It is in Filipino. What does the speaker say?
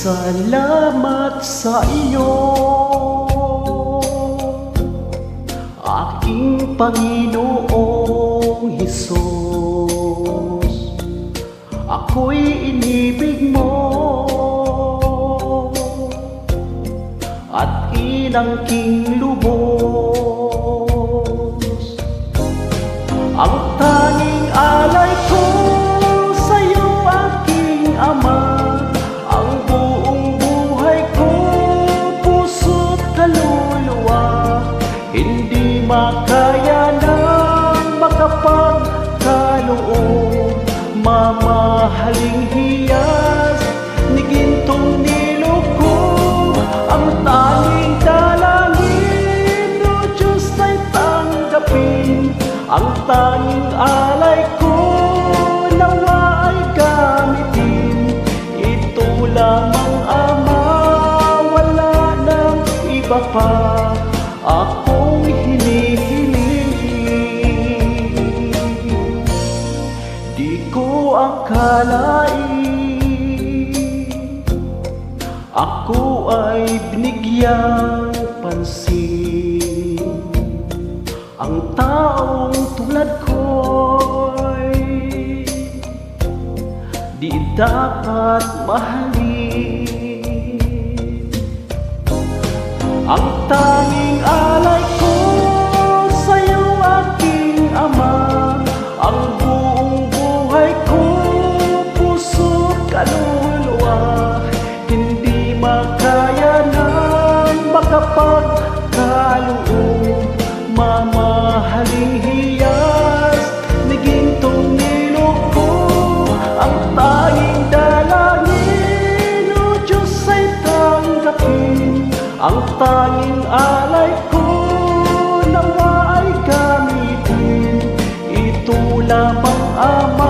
Salamat sa iyo, aking Panginoong Hesus. Ako'y inibig mo at inangking lubos. Ang tanging alay ko sa'yo, aking Ama, ang buong buhay ko, puso't kaluluwa, hindi makaya ng makapagkaloob. Mamahaling hiyas ni gintong nilo ko, ang tanging dalangin, O Diyos, ay tanggapin. Ang tanging alay ko, nawa ay gamitin. Ito lamang, Ama, wala nang iba pa akong hinihiling. Di ko akalain ako ay binigyang pansin. Ang taong tulad ko'y di dapat mahalin. Ang tanging alay ko sa'yo, aking Ama, ang buong buhay ko, puso't kaluluwa, hindi makaya ng makapagkaloob. Mamahaling hiyas ni gintong nilo ko, ang tanging dalangin, O Diyos, ay tanggapin. Ang tanging alay ko, nawa ay gamitin. Ito lamang, Ama,